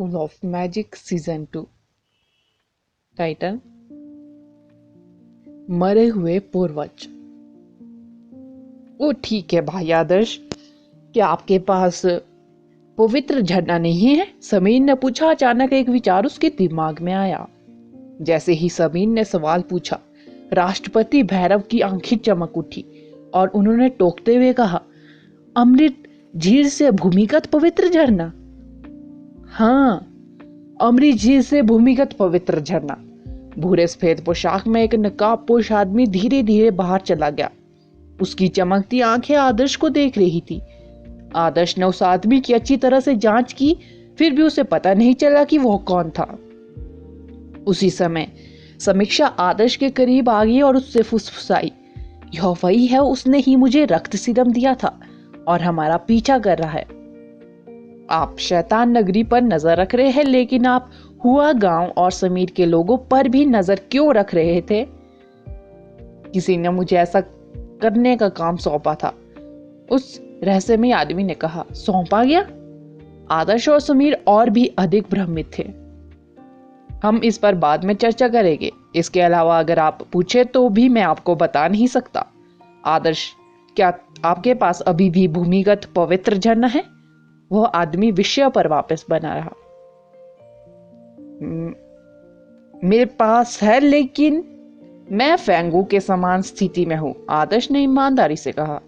School of magic season 2। Title मरे हुए पूर्वज। वो ठीक है भाई आदर्श, क्या आपके पास पवित्र झरना नहीं है? समीर ने पूछा। अचानक एक विचार उसके दिमाग में आया। जैसे ही समीर ने सवाल पूछा, राष्ट्रपति भैरव की आंखें चमक उठी और उन्होंने टोकते हुए कहा, अमृत झील से भूमिगत पवित्र झरना। हाँ, अमृत झील से भूमिगत पवित्र झरना। भूरे सफेद पोशाक में एक नकाबपोश आदमी धीरे धीरे बाहर चला गया। उसकी चमकती आंखें आदर्श को देख रही थी। आदर्श ने उस आदमी की अच्छी तरह से जांच की, फिर भी उसे पता नहीं चला कि वह कौन था। उसी समय समीक्षा आदर्श के करीब आ गई और उससे फुसफुसाई, यह वही है, उसने ही मुझे रक्त सीरम दिया था और हमारा पीछा कर रहा है। आप शैतान नगरी पर नजर रख रहे हैं, लेकिन आप हुआ गांव और समीर के लोगों पर भी नजर क्यों रख रहे थे? किसी ने मुझे ऐसा करने का काम सौंपा था, उस रहस्यमयी आदमी ने कहा। सौंपा गया? आदर्श और समीर और भी अधिक भ्रमित थे। हम इस पर बाद में चर्चा करेंगे। इसके अलावा अगर आप पूछे तो भी मैं आपको बता नहीं सकता। आदर्श, क्या आपके पास अभी भी भूमिगत पवित्र झरना है? वह आदमी विषय पर वापस बना रहा। मेरे पास है, लेकिन मैं फेंगू के समान स्थिति में हूं, आदर्श ने ईमानदारी से कहा।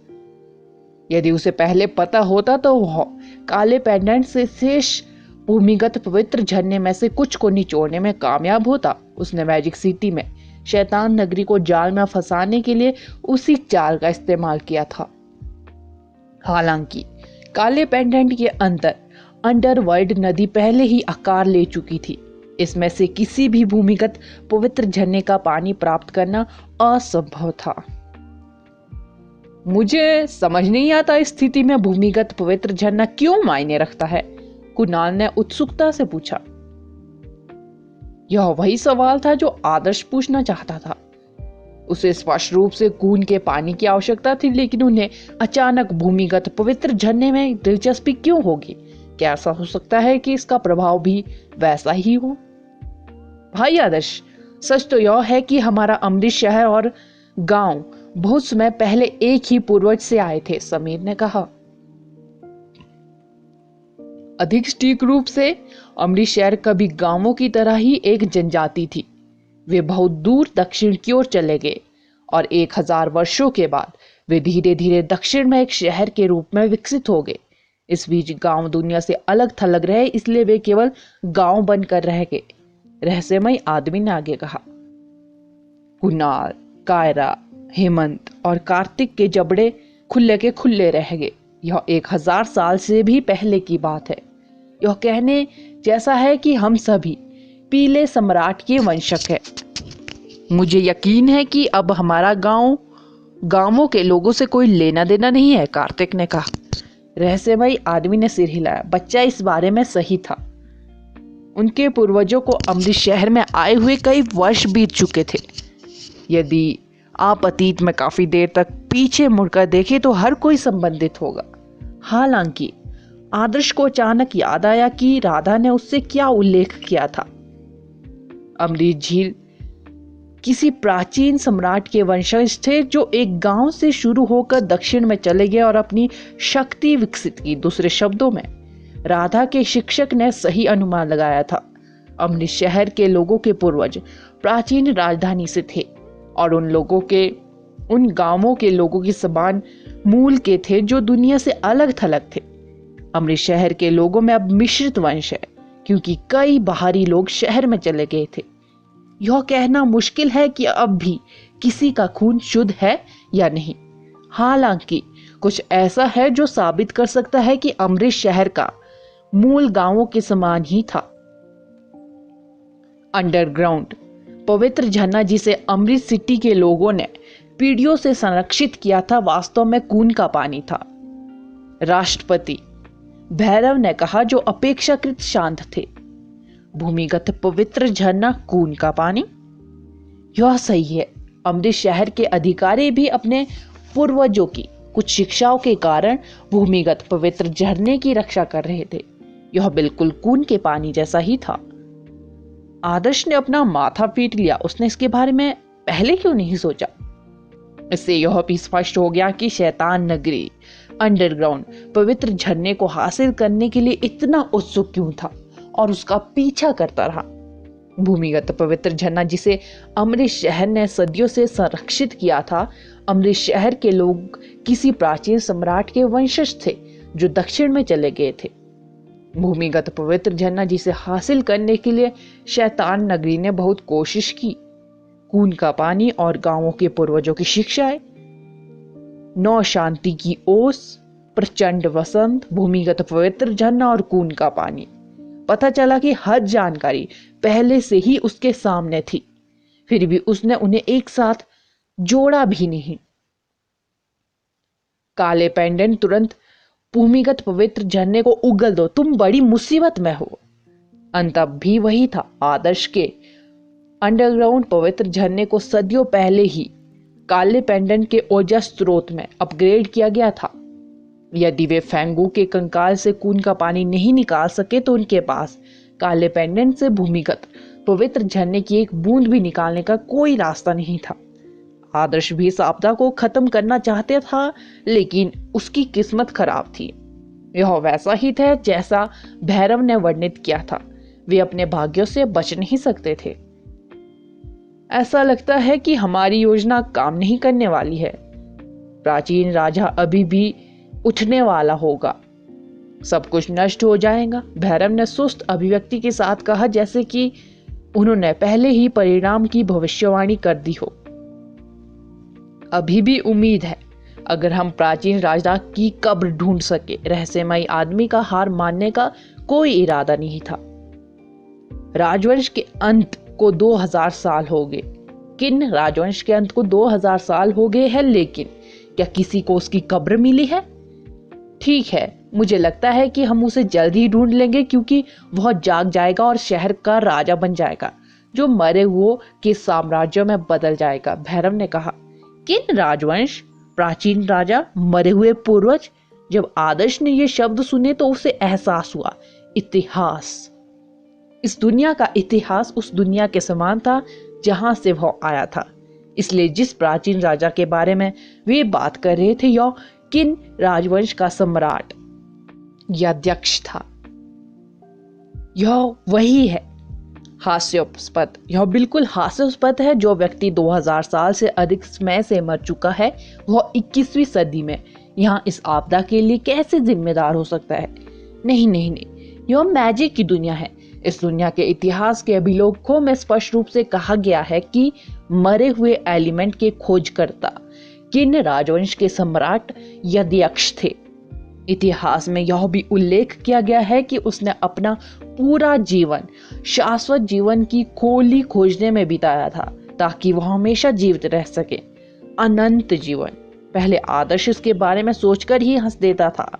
यदि उसे पहले पता होता तो वह काले पेंडेंट से शेष भूमिगत पवित्र झरने में से कुछ को निचोड़ने में कामयाब होता। उसने मैजिक सिटी में शैतान नगरी को जाल में फंसाने के लिए उसी चाल का इस्तेमाल किया था। हालांकि काले पेंडेंट के अंदर अंडरवर्ल्ड नदी पहले ही आकार ले चुकी थी। इसमें से किसी भी भूमिगत पवित्र झरने का पानी प्राप्त करना असंभव था। मुझे समझ नहीं आता, इस स्थिति में भूमिगत पवित्र झरना क्यों मायने रखता है? कुणाल ने उत्सुकता से पूछा। यह वही सवाल था जो आदर्श पूछना चाहता था। उसे स्पष्ट रूप से खून के पानी की आवश्यकता थी, लेकिन उन्हें अचानक भूमिगत पवित्र झरने में दिलचस्पी क्यों होगी? क्या ऐसा हो सकता है कि इसका प्रभाव भी वैसा ही हो? भाई आदर्श, सच तो यह है कि हमारा अमृत शहर और गांव बहुत समय पहले एक ही पूर्वज से आए थे, समीर ने कहा। अधिक सटीक रूप से अमृत शहर कभी गांवों की तरह ही एक जनजाति थी। वे बहुत दूर दक्षिण की ओर चले गए और 1000 वर्षों के बाद वे धीरे धीरे दक्षिण में एक शहर के रूप में विकसित हो गए। इस बीच गांव दुनिया से अलग थलग रहे, इसलिए वे केवल गांव बनकर रह गए, रहस्यमयी आदमी ने आगे कहा। कुणाल, कायरा, हेमंत और कार्तिक के जबड़े खुले के खुले रह गए। यह 1000 साल से भी पहले की बात है। यह कहने जैसा है कि हम सभी पीले सम्राट के वंशज हैं। मुझे यकीन है कि अब हमारा गांवों के लोगों से कोई लेना देना नहीं है, कार्तिक ने कहा। रहस्यमयी आदमी ने सिर हिलाया। बच्चा इस बारे में सही था। उनके पूर्वजों को अमृत शहर में आए हुए कई वर्ष बीत चुके थे। यदि आप अतीत में काफी देर तक पीछे मुड़कर देखें तो हर कोई संबंधित होगा। हालांकि आदर्श को अचानक याद आया कि राधा ने उससे क्या उल्लेख किया था। अमृत झील किसी प्राचीन सम्राट के वंशज थे जो एक गांव से शुरू होकर दक्षिण में चले गए और अपनी शक्ति विकसित की। दूसरे शब्दों में, राधा के शिक्षक ने सही अनुमान लगाया था। अमृत शहर के लोगों के पूर्वज प्राचीन राजधानी से थे और उन गांवों के लोगों की समान मूल के थे जो दुनिया से अलग थलग थे। अमृत शहर के लोगों में अब मिश्रित वंश है, क्योंकि कई बाहरी लोग शहर में चले गए थे। यह कहना मुश्किल है कि अब भी किसी का खून शुद्ध है या नहीं। हालांकि कुछ ऐसा है जो साबित कर सकता है कि अमृत शहर का मूल गांवों के समान ही था। अंडरग्राउंड पवित्र झरना जिसे अमृत सिटी के लोगों ने पीढ़ियों से संरक्षित किया था, वास्तव में खून का पानी था, राष्ट्रपति भैरव ने कहा, जो अपेक्षाकृत शांत थे। भूमिगत पवित्र झरना, खून का पानी, यह सही है। अमृत शहर के अधिकारी भी अपने पूर्वजों की कुछ शिक्षाओं के कारण भूमिगत पवित्र झरने की रक्षा कर रहे थे। यह बिल्कुल खून के पानी जैसा ही था। आदर्श ने अपना माथा पीट लिया। उसने इसके बारे में पहले क्यों नहीं सोचा? इससे यह भी स्पष्ट हो गया कि शैतान नगरी अंडरग्राउंड पवित्र झरने को हासिल करने के लिए इतना उत्सुक क्यों था और उसका पीछा करता रहा। भूमिगत पवित्र झरना जिसे अमृत शहर ने सदियों से संरक्षित किया था। अमृत शहर के लोग किसी प्राचीन सम्राट के वंशज थे जो दक्षिण में चले गए थे। भूमिगत पवित्र झरना जिसे हासिल करने के लिए शैतान नगरी ने बहुत कोशिश की। खून का पानी और गांवों के पूर्वजों की शिक्षाएं, नौ शांति की ओस, प्रचंड वसंत, भूमिगत पवित्र झरना और खून का पानी। पता चला कि हर जानकारी पहले से ही उसके सामने थी, फिर भी उसने उन्हें एक साथ जोड़ा भी नहीं। काले पेंडेंट तुरंत भूमिगत पवित्र झरने को उगल दो, तुम बड़ी मुसीबत में हो। अंत भी वही था। आदर्श के अंडरग्राउंड पवित्र झरने को सदियों पहले ही काले पेंडेंट के ऊर्जा स्रोत में अपग्रेड किया गया था। यदि वे फेंगू के कंकाल से खून का पानी नहीं निकाल सके तो उनके पास काले पेंडेंट से भूमिगत पवित्र झरने की एक बूंद भी निकालने का कोई रास्ता नहीं था। आदर्श भी इस आपदा को खत्म करना चाहते था, लेकिन उसकी किस्मत खराब थी। यह वैसा ही था जैसा भैरव ने वर्णित किया था। वे अपने भाग्यों से बच नहीं सकते थे। ऐसा लगता है कि हमारी योजना काम नहीं करने वाली है। प्राचीन राजा अभी भी उठने वाला होगा, सब कुछ नष्ट हो जाएगा। भैरव ने सुस्त अभिव्यक्ति के साथ कहा, जैसे कि उन्होंने पहले ही परिणाम की भविष्यवाणी कर दी हो। अभी भी उम्मीद है, अगर हम प्राचीन राजा की कब्र ढूंढ सके। रहस्यमयी आदमी का हार मानने का कोई इरादा नहीं था। राजवंश के अंत को 2000 साल हो गए। किन राजवंश के अंत को 2000 साल हो गए हैं, लेकिन क्या किसी को उसकी कब्र मिली है? ठीक है, मुझे लगता है कि हम उसे जल्द ही ढूंढ लेंगे, क्योंकि वह जाग जाएगा और शहर का राजा बन जाएगा, जो मरे हुए के साम्राज्यों में बदल जाएगा। भैरव ने कहा, किन राजवंश? प्राचीन राजा, मरे हुए पूर्वज? जब आदर्श ने ये शब्द सुने तो उसे एहसास हुआ, इतिहास। इस दुनिया का इतिहास उस दुनिया के समान था जहां से वह आया था। इसलिए जिस प्राचीन राजा के बारे में वे बात कर रहे थे, यह किन राजवंश का सम्राट या अध्यक्ष था। यह वही है। हास्यास्पद, यह बिल्कुल हास्यास्पद है। जो व्यक्ति 2000 साल से अधिक समय से मर चुका है, वह 21वीं सदी में यहाँ इस आपदा के लिए कैसे जिम्मेदार हो सकता है? नहीं नहीं नहीं, यह मैजिक की दुनिया है। इस दुनिया के इतिहास के अभिलेखों में स्पष्ट रूप से कहा गया है कि मरे हुए एलिमेंट के खोजकर्ता किन राजवंश के सम्राट यक्षयक्ष थे। इतिहास में यह भी उल्लेख किया गया है कि उसने अपना पूरा जीवन शाश्वत जीवन की खोली खोजने में बिताया था, ताकि वह हमेशा जीवित रह सके। अनंत जीवन। पहले आदर्श इसके बारे में सोचकर ही हंस देता था,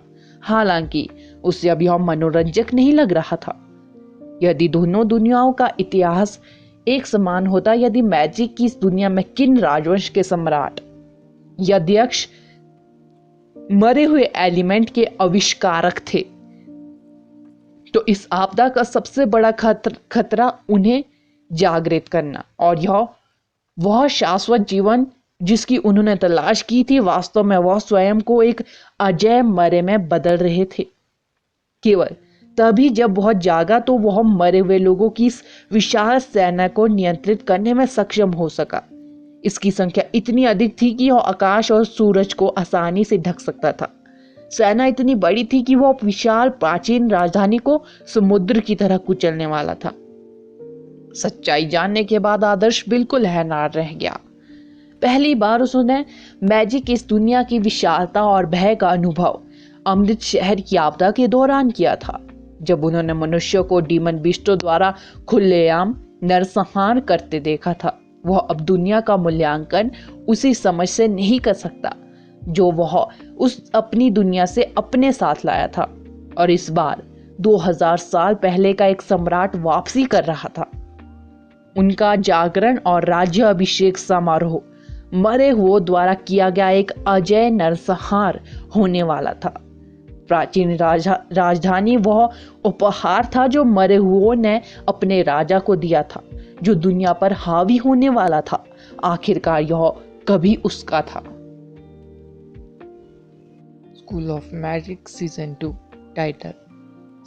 हालांकि उसे अब यह मनोरंजक नहीं लग रहा था। यदि दोनों दुनियाओं का इतिहास एक समान होता, यदि मैजिक की इस दुनिया में किन राजवंश के सम्राट यक्षयक्ष मरे हुए एलिमेंट के आविष्कारक थे, तो इस आपदा का सबसे बड़ा खतरा उन्हें जागृत करना और यह वह शाश्वत जीवन जिसकी उन्होंने तलाश की थी, वास्तव में वह स्वयं को एक अजय मरे में बदल रहे थे। केवल तभी जब वह जागा तो वह मरे हुए लोगों की इस विशाल सेना को नियंत्रित करने में सक्षम हो सका। इसकी संख्या इतनी अधिक थी कि वह आकाश और सूरज को आसानी से ढक सकता था। सेना इतनी बड़ी थी कि वह विशाल प्राचीन राजधानी को समुद्र की तरह कुचलने वाला था। सच्चाई जानने के बाद आदर्श बिल्कुल हैरान रह गया। पहली बार उसने मैजिक इस दुनिया की विशालता और भय का अनुभव अमृत शहर की आपदा के दौरान किया था, जब उन्होंने मनुष्यों को डीमन बिस्टों द्वारा खुलेआम नरसंहार करते देखा था। वह अब दुनिया का मूल्यांकन उसी समझ से नहीं कर सकता जो वह उस अपनी दुनिया से अपने साथ लाया था। और इस बार 2000 साल पहले का एक सम्राट वापसी कर रहा था। उनका जागरण और राज्य अभिषेक समारोह मरे हुओं द्वारा किया गया एक अजय नरसंहार होने वाला था। प्राचीन राजधानी वह उपहार था जो मरे हुओं ने अपने राजा को दिया था, जो दुनिया पर हावी होने वाला था। आखिरकार यह कभी उसका था। School of magic season 2 title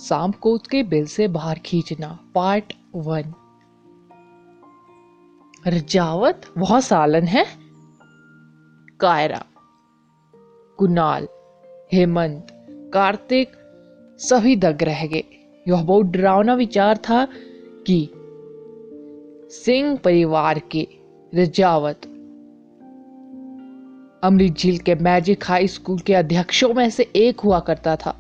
सांप को उसके बिल से बाहर खींचना पार्ट 1। रजावत वह सालन है? कायरा, कुणाल, हेमंत, कार्तिक सभी दंग रह गए। यह बहुत डरावना विचार था कि सिंह परिवार के रजावत अमृत झील के मैजिक हाई स्कूल के अध्यक्षों में से एक हुआ करता था।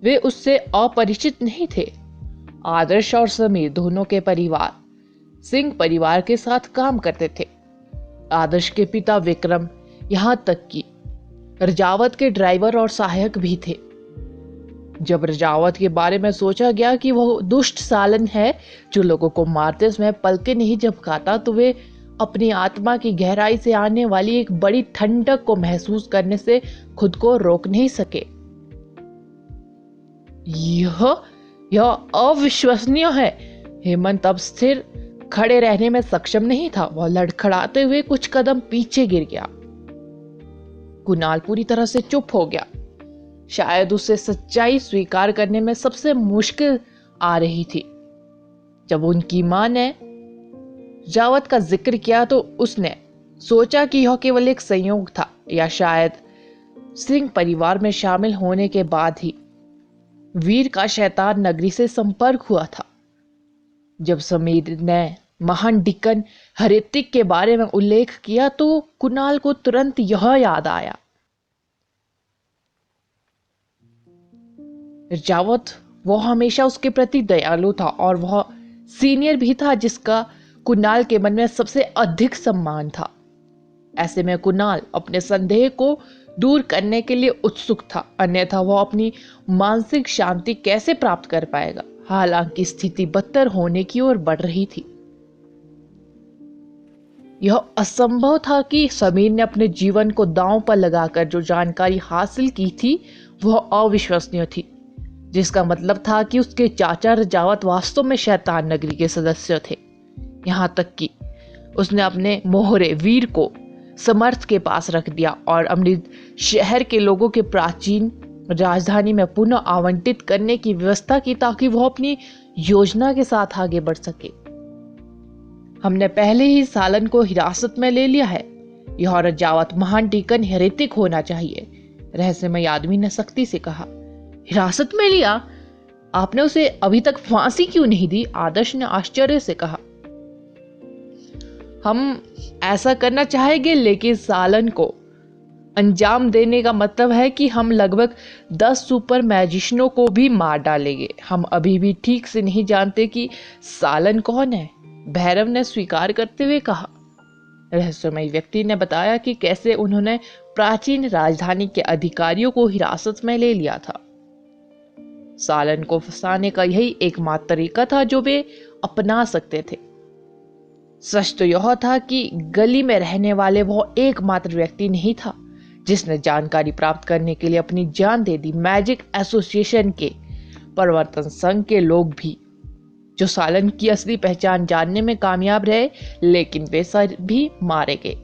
वे उससे अपरिचित नहीं थे। आदर्श और समीर दोनों के परिवार सिंह परिवार के साथ काम करते थे। आदर्श के पिता विक्रम यहाँ तक कि रजावत के ड्राइवर और सहायक भी थे। जब रजावत के बारे में सोचा गया कि वह दुष्ट सालन है जो लोगों को मारते समय पलके नहीं झपकाता, तो वे अपनी आत्मा की गहराई से आने वाली एक बड़ी ठंडक को महसूस करने से खुद को रोक नहीं सके। यह अविश्वसनीय है। हेमंत अब स्थिर खड़े रहने में सक्षम नहीं था। वह लड़खड़ाते हुए कुछ कदम पीछे गिर गया। कुणाल पूरी तरह से चुप हो गया। शायद उसे सच्चाई स्वीकार करने में सबसे मुश्किल आ रही थी। जब उनकी मां ने जावत का जिक्र किया तो उसने सोचा कि यह केवल एक संयोग था, या शायद सिंह परिवार में शामिल होने के बाद ही वीर का शैतान नगरी से संपर्क हुआ था। जब समीर ने महान डिकन हरितिक के बारे में उल्लेख किया तो कुणाल को तुरंत यह याद आया। जावत वह हमेशा उसके प्रति दयालु था और वह सीनियर भी था जिसका कुणाल के मन में सबसे अधिक सम्मान था। ऐसे में कुणाल अपने संदेह को दूर करने के लिए उत्सुक था, अन्यथा वह अपनी मानसिक शांति कैसे प्राप्त कर पाएगा। हालांकि स्थिति बदतर होने की ओर बढ़ रही थी। यह असंभव था कि समीर ने अपने जीवन को दांव पर लगाकर जो जानकारी हासिल की थी वह अविश्वसनीय थी, जिसका मतलब था कि उसके चाचा रजावत वास्तव में शैतान नगरी के सदस्य थे। यहाँ तक कि उसने अपने मोहरे वीर को समर्थ के पास रख दिया और अमृत शहर के लोगों के प्राचीन राजधानी में पुनः आवंटित करने की व्यवस्था की ताकि वह अपनी योजना के साथ आगे बढ़ सके। हमने पहले ही सालन को हिरासत में ले लिया है। यह रजावत महान डिकन हेरेटिक होना चाहिए, रहस्यमय आदमी ने सख्ती से कहा। हिरासत में लिया? आपने उसे अभी तक फांसी क्यों नहीं दी? आदर्श ने आश्चर्य से कहा। हम ऐसा करना चाहेंगे, लेकिन सालन को अंजाम देने का मतलब है कि हम लगभग 10 सुपर मैजिशियनों को भी मार डालेंगे। हम अभी भी ठीक से नहीं जानते कि सालन कौन है, भैरव ने स्वीकार करते हुए कहा। रहस्यमय व्यक्ति ने बताया कि कैसे उन्होंने प्राचीन राजधानी के अधिकारियों को हिरासत में ले लिया था। सालन को फंसाने का यही एकमात्र तरीका था जो वे अपना सकते थे। सच तो यह था कि गली में रहने वाले वह एकमात्र व्यक्ति नहीं था जिसने जानकारी प्राप्त करने के लिए अपनी जान दे दी। मैजिक एसोसिएशन के परिवर्तन संघ के लोग भी, जो सालन की असली पहचान जानने में कामयाब रहे, लेकिन वे सभी मारे गए।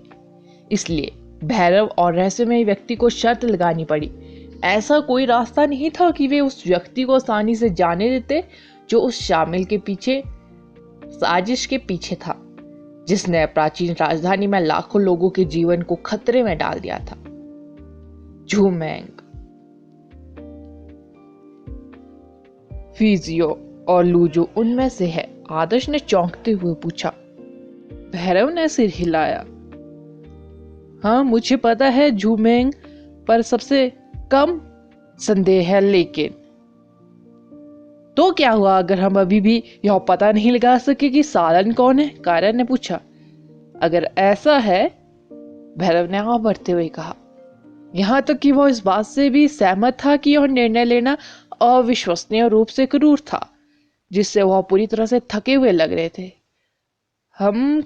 इसलिए भैरव और रहस्यमय व्यक्ति को शर्त लगानी पड़ी। ऐसा कोई रास्ता नहीं था कि वे उस व्यक्ति को आसानी से जाने देते जो उस शामिल के पीछे साजिश के पीछे था, जिसने प्राचीन राजधानी में लाखों लोगों के जीवन को खतरे में डाल दिया था। झूमेंग, फिजियो और लूजो उनमें से है? आदर्श ने चौंकते हुए पूछा। भैरव ने सिर हिलाया। हाँ, मुझे पता है झूमेंग पर सबसे कम संदेह है, लेकिन तो क्या हुआ अगर हम अभी भी यह पता नहीं लगा सके कि सालन कौन है? कायरा ने पूछा। अगर ऐसा है, भैरव ने आगे बढ़ते हुए कहा, यहाँ तक कि वह इस बात से भी सहमत था कि यह निर्णय लेना अविश्वसनीय रूप से क्रूर था, जिससे वह पूरी तरह से थके हुए लग रहे थे। हम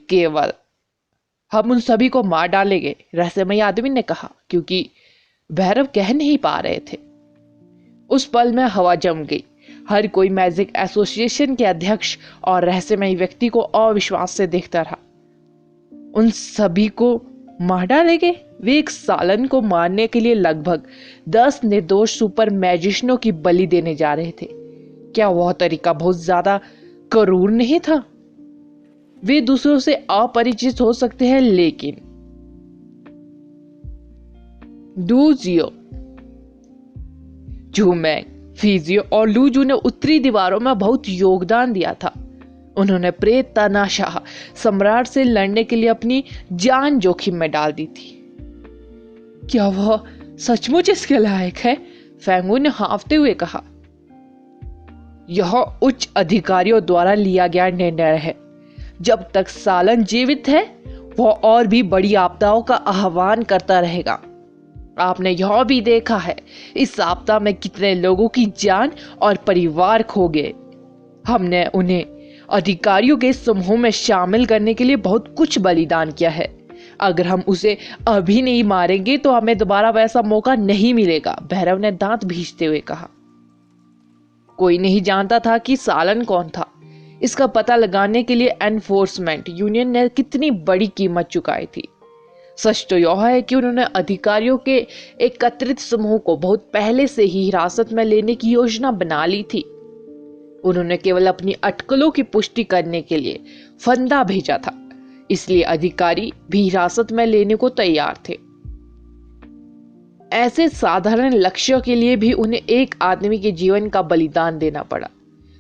उन सभी को मार डालेंगे, रहस्यमय आदमी ने कहा, क्योंकि भैरव कह नहीं पा रहे थे। उस पल में हवा जम गई। हर कोई मैजिक एसोसिएशन के अध्यक्ष और रहस्यमयी व्यक्ति को अविश्वास से देखता रहा। उन सभी को मार डालेंगे? वे एक सालन को मारने के लिए लगभग 10 निर्दोष सुपर मैजिशियनों की बलि देने जा रहे थे। क्या वह तरीका बहुत ज्यादा क्रूर नहीं था? वे दूसरों से अपरिचित हो सकते हैं, लेकिन डू जियो, झूमैंग, फीजियो और लूजू ने उत्तरी दीवारों में बहुत योगदान दिया था। उन्होंने प्रेत तानाशाह सम्राट से लड़ने के लिए अपनी जान जोखिम में डाल दी थी। क्या वह सचमुच इसके लायक है? फेंगू ने हाँफते हुए कहा। यह उच्च अधिकारियों द्वारा लिया गया निर्णय है। जब तक सालन जीवित है, वह और भी बड़ी आपदाओं का आह्वान करता रहेगा। आपने यह भी देखा है इस आपदा में कितने लोगों की जान और परिवार खो गए। हमने उन्हें अधिकारियों के समूह में शामिल करने के लिए बहुत कुछ बलिदान किया है। अगर हम उसे अभी नहीं मारेंगे तो हमें दोबारा वैसा मौका नहीं मिलेगा, भैरव ने दांत भींचते हुए कहा। कोई नहीं जानता था कि सालन कौन था। इसका पता लगाने के लिए एनफोर्समेंट यूनियन ने कितनी बड़ी कीमत चुकाई थी। सच तो यह है कि उन्होंने अधिकारियों के एकत्रित समूह को बहुत पहले से ही हिरासत में लेने की योजना बना ली थी। उन्होंने केवल अपनी अटकलों की पुष्टि करने के लिए फंदा भेजा था, इसलिए अधिकारी भी हिरासत में लेने को तैयार थे। ऐसे साधारण लक्ष्यों के लिए भी उन्हें एक आदमी के जीवन का बलिदान देना पड़ा।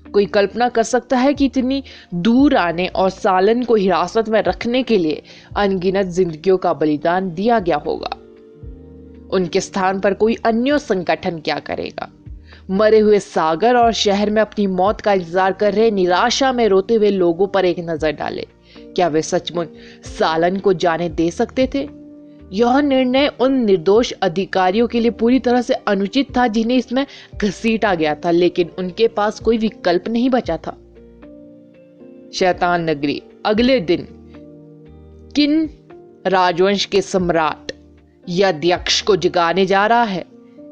कोई कल्पना कर सकता है कि इतनी दूर आने और सालन को हिरासत में रखने के लिए अनगिनत जिंदगियों का बलिदान दिया गया होगा। उनके स्थान पर कोई अन्य संगठन क्या करेगा? मरे हुए सागर और शहर में अपनी मौत का इंतजार कर रहे निराशा में रोते हुए लोगों पर एक नजर डाले। क्या वे सचमुच सालन को जाने दे सकते थे? यह निर्णय उन निर्दोष अधिकारियों के लिए पूरी तरह से अनुचित था जिन्हें इसमें घसीटा गया था, लेकिन उनके पास कोई विकल्प नहीं बचा था। शैतान नगरी। अगले दिन किन राजवंश के सम्राट यक्षयक्ष को जगाने जा रहा है।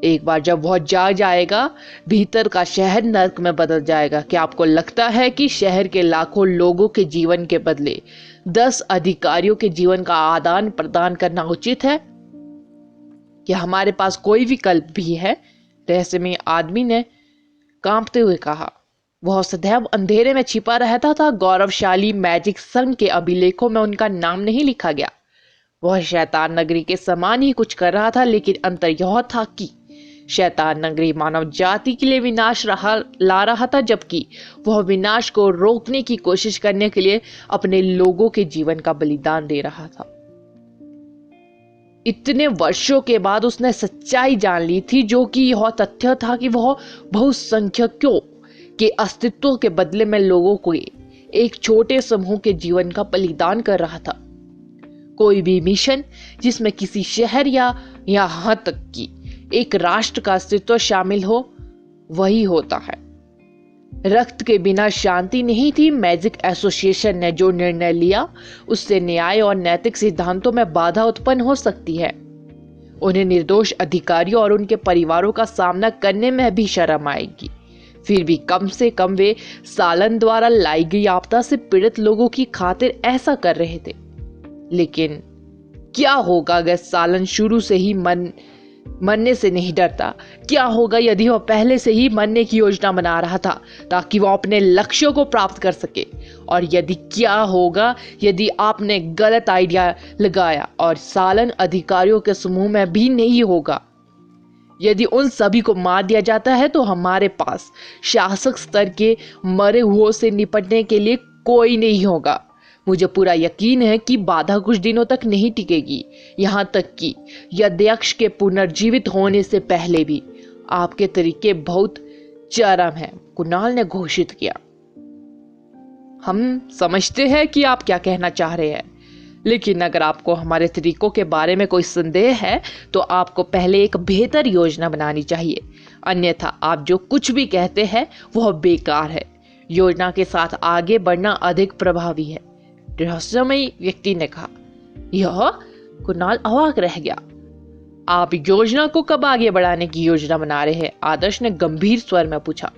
एक बार जब वह जाग जाएगा, भीतर का शहर नर्क में बदल जाएगा। क्या आपको लगता है कि शहर के लाखों लोगों के जीवन के बदले 10 अधिकारियों के जीवन का आदान प्रदान करना उचित है? क्या हमारे पास कोई विकल्प भी है? रहस्यमय आदमी ने कांपते हुए कहा। वह सदैव अंधेरे में छिपा रहता था। गौरवशाली मैजिक संघ के अभिलेखों में उनका नाम नहीं लिखा गया। वह शैतान नगरी के समान ही कुछ कर रहा था, लेकिन अंतर यह था कि शैतान नगरी मानव जाति के लिए विनाश ला रहा था, जबकि वह विनाश को रोकने की कोशिश करने के लिए अपने लोगों के जीवन का बलिदान दे रहा था। इतने वर्षों के बाद उसने सच्चाई जान ली थी, जो कि यह तथ्य था कि वह बहुसंख्यकों के अस्तित्व के बदले में लोगों को एक छोटे समूह के जीवन का बलिदान कर रहा था। कोई भी मिशन जिसमें किसी शहर या यहां तक कि एक राष्ट्र का अस्तित्व शामिल हो, वही होता है। रक्त के बिना शांति नहीं थी। मैजिक एसोसिएशन ने जो निर्णय लिया, उससे न्याय और नैतिक सिद्धांतों में बाधा उत्पन्न हो सकती है। उन्हें निर्दोष अधिकारियों और उनके परिवारों का सामना करने में भी शर्म आएगी। फिर भी कम से कम वे सालन द्वारा लाई गई आपदा से पीड़ित लोगों की खातिर ऐसा कर रहे थे। लेकिन क्या होगा अगर सालन शुरू से ही मरने से नहीं डरता? क्या होगा यदि वह पहले से ही मरने की योजना बना रहा था ताकि वह अपने लक्ष्यों को प्राप्त कर सके? और क्या होगा यदि आपने गलत आइडिया लगाया और सालन अधिकारियों के समूह में भी नहीं होगा? यदि उन सभी को मार दिया जाता है तो हमारे पास शासक स्तर के मरे हुओं से निपटने के लिए कोई नहीं होगा। मुझे पूरा यकीन है कि बाधा कुछ दिनों तक नहीं टिकेगी, यहां तक कि यक्षयक्ष के पुनर्जीवित होने से पहले भी। आपके तरीके बहुत चरम हैं, कुणाल ने घोषित किया। हम समझते हैं कि आप क्या कहना चाह रहे हैं, लेकिन अगर आपको हमारे तरीकों के बारे में कोई संदेह है तो आपको पहले एक बेहतर योजना बनानी चाहिए। अन्यथा आप जो कुछ भी कहते हैं वह बेकार है। योजना के साथ आगे बढ़ना अधिक प्रभावी है, रहस्यमयी व्यक्ति ने कहा। यह कुणाल अवाक रह गया। आप योजना को कब आगे बढ़ाने की योजना बना रहे हैं? आदर्श ने गंभीर स्वर में पूछा।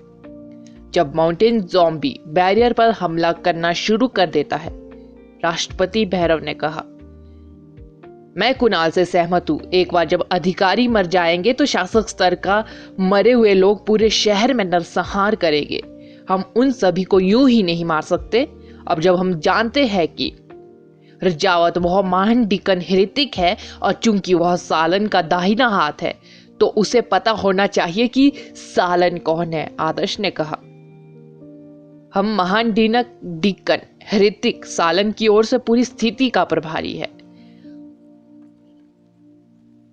जब माउंटेन ज़ॉम्बी बैरियर पर हमला करना शुरू कर देता है, राष्ट्रपति भैरव ने कहा। मैं कुणाल से सहमत हूं। एक बार जब अधिकारी मर जाएंगे तो शासक स्तर का मरे हुए लोग पूरे शहर में नरसंहार करेंगे। हम उन सभी को यूं ही नहीं मार सकते। अब जब हम जानते हैं कि रजावत वह महान डीकन हेरेटिक है और चूंकि वह सालन का दाहिना हाथ है, तो उसे पता होना चाहिए कि सालन कौन है, आदर्श ने कहा। हम महान डीकन हेरेटिक सालन की ओर से पूरी स्थिति का प्रभारी है।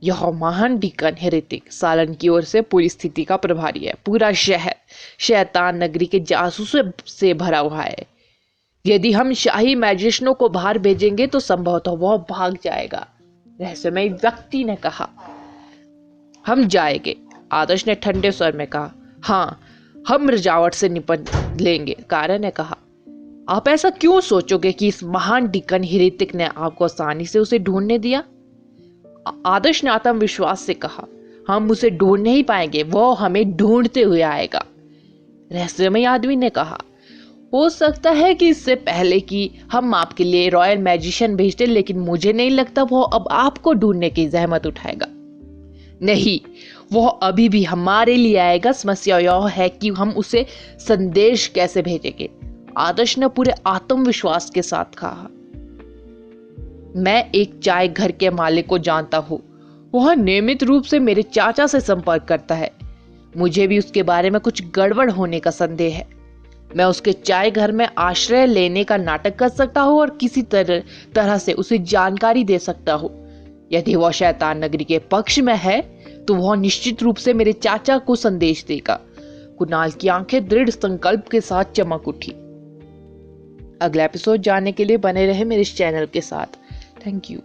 यह महान डीकन हेरेटिक सालन की ओर से पूरी स्थिति का प्रभारी है। पूरा शहर शैतान नगरी के जासूसों से भरा हुआ है। यदि हम शाही मैजिशियनों को बाहर भेजेंगे तो संभवतः वह भाग जाएगा, रहस्यमय व्यक्ति ने कहा। हम जाएंगे, आदर्श ने ठंडे स्वर में कहा। हाँ, हम रजावट से निपट लेंगे, कारण ने कहा। आप ऐसा क्यों सोचोगे कि इस महान डीकन हेरेटिक ने आपको आसानी से उसे ढूंढने दिया? आदर्श ने आत्मविश्वास से कहा। हम उसे ढूंढ नहीं पाएंगे, वो हमें ढूंढते हुए आएगा, रहस्यमय आदमी ने कहा। हो सकता है कि इससे पहले कि हम आपके लिए रॉयल मैजिशियन भेजते, लेकिन मुझे नहीं लगता वो अब आपको ढूंढने की जहमत उठाएगा। नहीं, वो अभी भी हमारे लिए आएगा। समस्या यह है कि हम उसे संदेश कैसे भेजेंगे, आदर्श ने पूरे आत्मविश्वास के साथ कहा। मैं एक चाय घर के मालिक को जानता हूँ। वह नियमित रूप से मेरे चाचा से संपर्क करता है। मुझे भी उसके बारे में कुछ गड़बड़ होने का संदेह है। मैं उसके चाय घर में आश्रय लेने का नाटक कर सकता हूँ और किसी तरह से उसे जानकारी दे सकता हूँ। यदि वह शैतान नगरी के पक्ष में है तो वह निश्चित रूप से मेरे चाचा को संदेश देगा। कुणाल की आंखें दृढ़ संकल्प के साथ चमक उठी। अगला एपिसोड जानने के लिए बने रहे मेरे इस चैनल के साथ। Thank you.